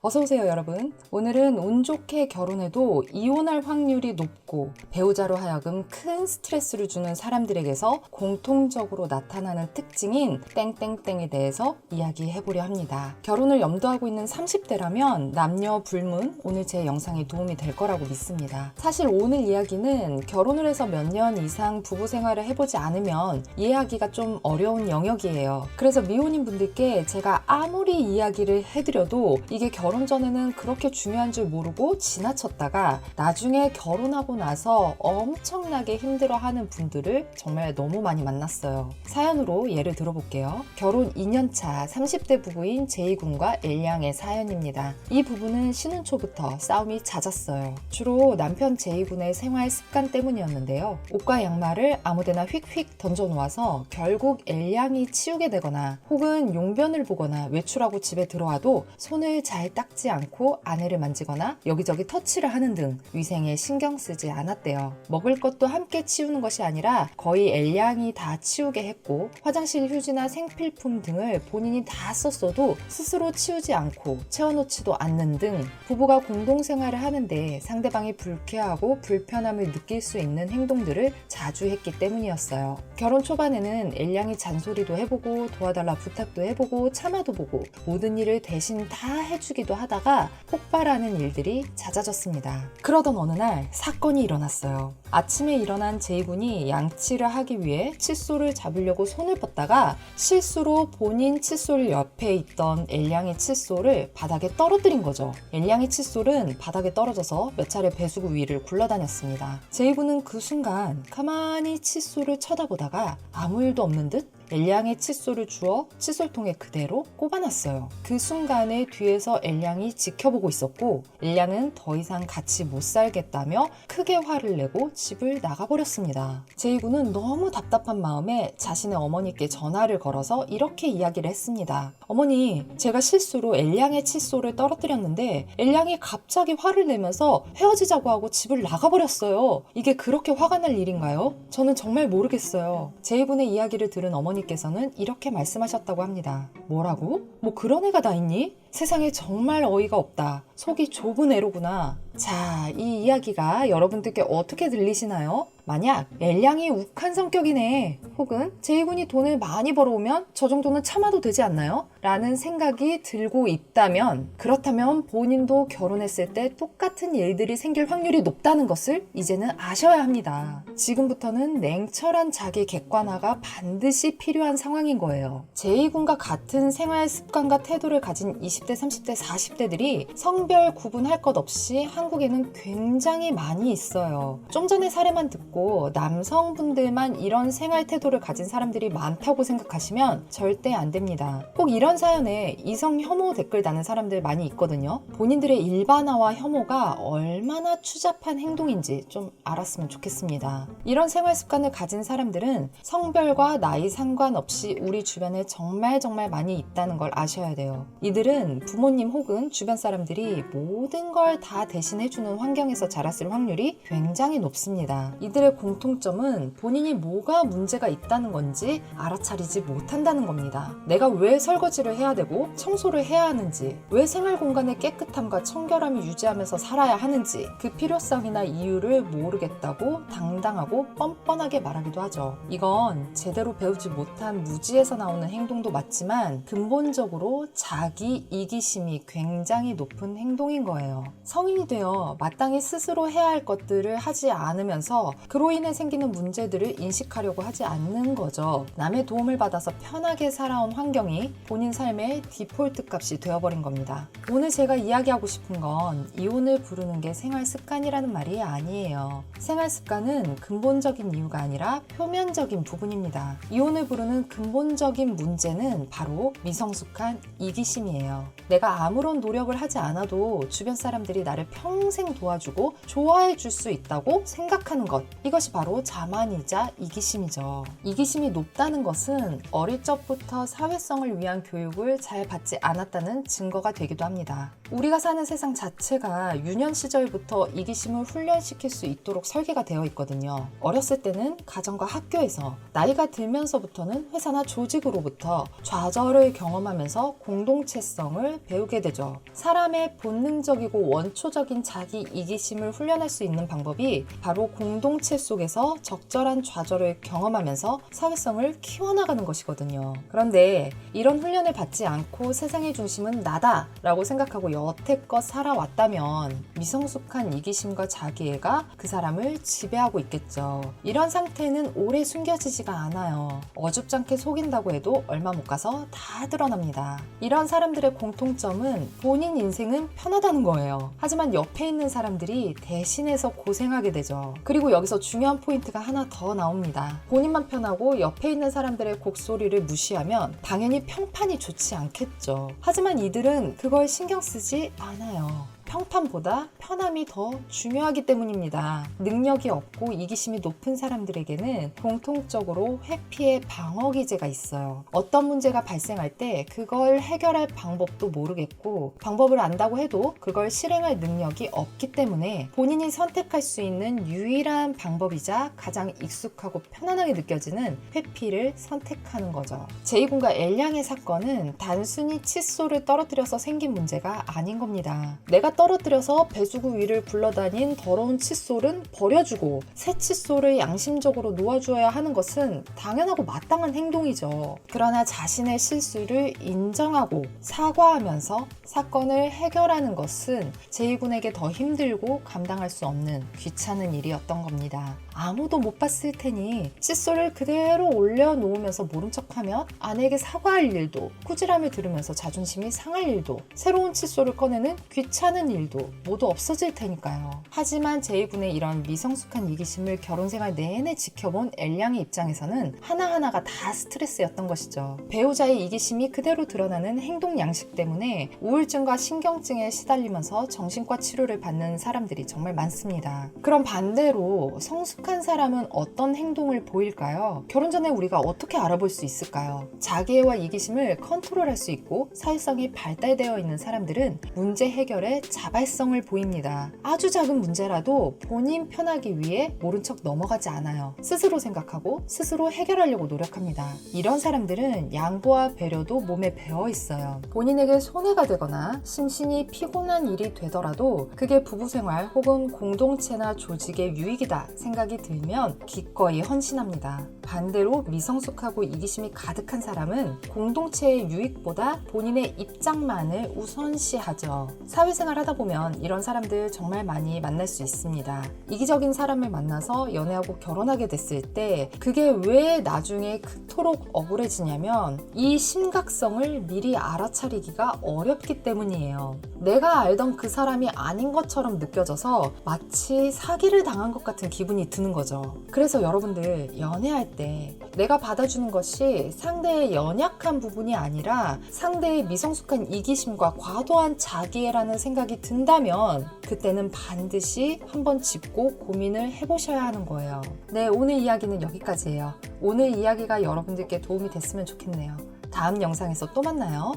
어서오세요 여러분. 오늘은 운 좋게 결혼해도 이혼할 확률이 높고 배우자로 하여금 큰 스트레스를 주는 사람들에게서 공통적으로 나타나는 특징인 땡땡땡에 대해서 이야기해보려 합니다. 결혼을 염두하고 있는 30대라면 남녀 불문 오늘 제 영상이 도움이 될 거라고 믿습니다. 사실 오늘 이야기는 결혼을 해서 몇 년 이상 부부 생활을 해보지 않으면 이해하기가 좀 어려운 영역이에요. 그래서 미혼인 분들께 제가 아무리 이야기를 해드려도 이게 결혼 전에는 그렇게 중요한 줄 모르고 지나쳤다가 나중에 결혼하고 나서 엄청나게 힘들어하는 분들을 정말 너무 많이 만났어요. 사연으로 예를 들어볼게요. 결혼 2년차 30대 부부인 제이군과 엘양의 사연입니다. 이 부부는 신혼 초부터 싸움이 잦았어요. 주로 남편 제이군의 생활 습관 때문이었는데요. 옷과 양말을 아무데나 휙휙 던져놓아서 결국 엘양이 치우게 되거나 혹은 용변을 보거나 외출하고 집에 들어와도 손을 잘 닦지 않고 아내를 만지거나 여기저기 터치를 하는 등 위생에 신경 쓰지 않았대요. 먹을 것도 함께 치우는 것이 아니라 거의 엘양이 다 치우게 했고 화장실 휴지나 생필품 등을 본인이 다 썼어도 스스로 치우지 않고 채워놓지도 않는 등 부부가 공동생활을 하는데 상대방이 불쾌하고 불편함을 느낄 수 있는 행동들을 자주 했기 때문이었어요. 결혼 초반에는 엘양이 잔소리도 해보고 도와달라 부탁도 해보고 참아도 보고 모든 일을 대신 다 해주기도 하다가 폭발하는 일들이 잦아졌습니다. 그러던 어느 날 사건이 일어났어요. 아침에 일어난 제이군이 양치를 하기 위해 칫솔을 잡으려고 손을 뻗다가 실수로 본인 칫솔 옆에 있던 엘양의 칫솔을 바닥에 떨어뜨린 거죠. 엘양의 칫솔은 바닥에 떨어져서 몇 차례 배수구 위를 굴러다녔습니다. 제이군은 그 순간 가만히 칫솔을 쳐다보다가 아무 일도 없는 듯 엘양의 칫솔을 주워 칫솔통에 그대로 꼽아놨어요. 그 순간에 뒤에서 엘양이 지켜보고 있었고 엘양은 더 이상 같이 못 살겠다며 크게 화를 내고 집을 나가버렸습니다. 제이군은 너무 답답한 마음에 자신의 어머니께 전화를 걸어서 이렇게 이야기를 했습니다. 어머니, 제가 실수로 엘양의 칫솔을 떨어뜨렸는데 엘양이 갑자기 화를 내면서 헤어지자고 하고 집을 나가버렸어요. 이게 그렇게 화가 날 일인가요? 저는 정말 모르겠어요. 제이군의 이야기를 들은 어머니께서는 이렇게 말씀하셨다고 합니다. 뭐라고? 뭐 그런 애가 다 있니? 세상에 정말 어이가 없다. 속이 좁은 애로구나. 자, 이 이야기가 여러분들께 어떻게 들리시나요? 만약 엘양이 욱한 성격이네 혹은 제이군이 돈을 많이 벌어오면 저 정도는 참아도 되지 않나요? 라는 생각이 들고 있다면 그렇다면 본인도 결혼했을 때 똑같은 일들이 생길 확률이 높다는 것을 이제는 아셔야 합니다. 지금부터는 냉철한 자기 객관화가 반드시 필요한 상황인 거예요. 제이군과 같은 생활 습관과 태도를 가진 20대, 30대, 40대들이 성별 구분할 것 없이 한국에는 굉장히 많이 있어요. 좀 전에 사례만 듣고 남성분들만 이런 생활 태도를 가진 사람들이 많다고 생각하시면 절대 안 됩니다. 꼭 이런 사연에 이성 혐오 댓글 다는 사람들 많이 있거든요. 본인들의 일반화와 혐오가 얼마나 추잡한 행동인지 좀 알았으면 좋겠습니다. 이런 생활 습관을 가진 사람들은 성별과 나이 상관없이 우리 주변에 정말 많이 있다는 걸 아셔야 돼요. 이들은 부모님 혹은 주변 사람들이 모든 걸 다 대신해주는 환경에서 자랐을 확률이 굉장히 높습니다. 이들의 공통점은 본인이 뭐가 문제가 있다는 건지 알아차리지 못한다는 겁니다. 내가 왜 설거지를 해야 되고 청소를 해야 하는지, 왜 생활 공간의 깨끗함과 청결함을 유지하면서 살아야 하는지 그 필요성이나 이유를 모르겠다고 당당하고 뻔뻔하게 말하기도 하죠. 이건 제대로 배우지 못한 무지에서 나오는 행동도 맞지만 근본적으로 자기 이기심이 굉장히 높은 행동인 거예요. 성인이 되어 마땅히 스스로 해야 할 것들을 하지 않으면서 그로 인해 생기는 문제들을 인식하려고 하지 않는 거죠. 남의 도움을 받아서 편하게 살아온 환경이 본인 삶의 디폴트 값이 되어버린 겁니다. 오늘 제가 이야기하고 싶은 건 이혼을 부르는 게 생활 습관이라는 말이 아니에요. 생활 습관은 근본적인 이유가 아니라 표면적인 부분입니다. 이혼을 부르는 근본적인 문제는 바로 미성숙한 이기심이에요. 내가 아무런 노력을 하지 않아도 주변 사람들이 나를 평생 도와주고 좋아해 줄 수 있다고 생각하는 것, 이것이 바로 자만이자 이기심이죠. 이기심이 높다는 것은 어릴 적부터 사회성을 위한 교육을 잘 받지 않았다는 증거가 되기도 합니다. 우리가 사는 세상 자체가 유년 시절부터 이기심을 훈련시킬 수 있도록 설계가 되어 있거든요. 어렸을 때는 가정과 학교에서, 나이가 들면서부터는 회사나 조직으로부터 좌절을 경험하면서 공동체성, 사회성을 배우게 되죠. 사람의 본능적이고 원초적인 자기 이기심을 훈련할 수 있는 방법이 바로 공동체 속에서 적절한 좌절을 경험하면서 사회성을 키워나가는 것이거든요. 그런데 이런 훈련을 받지 않고 세상의 중심은 나다 라고 생각하고 여태껏 살아왔다면 미성숙한 이기심과 자기애가 그 사람을 지배하고 있겠죠. 이런 상태는 오래 숨겨지지가 않아요. 어줍잖게 속인다고 해도 얼마 못 가서 다 드러납니다. 이런 사람들의 공통점은 본인 인생은 편하다는 거예요. 하지만 옆에 있는 사람들이 대신해서 고생하게 되죠. 그리고 여기서 중요한 포인트가 하나 더 나옵니다. 본인만 편하고 옆에 있는 사람들의 곡소리를 무시하면 당연히 평판이 좋지 않겠죠. 하지만 이들은 그걸 신경 쓰지 않아요. 평판보다 편함이 더 중요하기 때문입니다. 능력이 없고 이기심이 높은 사람들에게는 공통적으로 회피의 방어 기제가 있어요. 어떤 문제가 발생할 때 그걸 해결할 방법도 모르겠고 방법을 안다고 해도 그걸 실행할 능력이 없기 때문에 본인이 선택할 수 있는 유일한 방법이자 가장 익숙하고 편안하게 느껴지는 회피를 선택하는 거죠. 제이군과 엘량의 사건은 단순히 칫솔을 떨어뜨려서 생긴 문제가 아닌 겁니다. 내가 떨어뜨려서 배수구 위를 굴러다닌 더러운 칫솔은 버려주고 새 칫솔을 양심적으로 놓아주어야 하는 것은 당연하고 마땅한 행동이죠. 그러나 자신의 실수를 인정하고 사과하면서 사건을 해결하는 것은 제이군에게 더 힘들고 감당할 수 없는 귀찮은 일이었던 겁니다. 아무도 못 봤을 테니 칫솔을 그대로 올려놓으면서 모른 척하면 아내에게 사과할 일도, 꾸지람을 들으면서 자존심이 상할 일도, 새로운 칫솔을 꺼내는 귀찮은 일도 모두 없어질 테니까요. 하지만 제이군의 이런 미성숙한 이기심을 결혼생활 내내 지켜본 엘량의 입장에서는 하나하나가 다 스트레스였던 것이죠. 배우자의 이기심이 그대로 드러나는 행동 양식 때문에 우울증과 신경증에 시달리면서 정신과 치료를 받는 사람들이 정말 많습니다. 그럼 반대로 성숙한 사람은 어떤 행동을 보일까요? 결혼 전에 우리가 어떻게 알아볼 수 있을까요? 자기애와 이기심을 컨트롤할 수 있고 사회성이 발달되어 있는 사람들은 문제 해결에 자발성을 보입니다. 아주 작은 문제라도 본인 편하기 위해 모른 척 넘어가지 않아요. 스스로 생각하고 스스로 해결하려고 노력합니다. 이런 사람들은 양보와 배려도 몸에 배어 있어요. 본인에게 손해가 되거나 심신이 피곤한 일이 되더라도 그게 부부생활 혹은 공동체나 조직의 유익이다 생각이 들면 기꺼이 헌신합니다. 반대로 미성숙하고 이기심이 가득한 사람은 공동체의 유익보다 본인의 입장만을 우선시하죠. 사회생활 하다 보면 이런 사람들 정말 많이 만날 수 있습니다. 이기적인 사람을 만나서 연애하고 결혼하게 됐을 때 그게 왜 나중에 그토록 억울해지냐면 이 심각성을 미리 알아차리기가 어렵기 때문이에요. 내가 알던 그 사람이 아닌 것처럼 느껴져서 마치 사기를 당한 것 같은 기분이 드는 거죠. 그래서 여러분들 연애할 때 내가 받아주는 것이 상대의 연약한 부분이 아니라 상대의 미성숙한 이기심과 과도한 자기애라는 생각이 든다면 그때는 반드시 한번 짚고 고민을 해보셔야 하는 거예요. 네, 오늘 이야기는 여기까지예요. 오늘 이야기가 여러분들께 도움이 됐으면 좋겠네요. 다음 영상에서 또 만나요.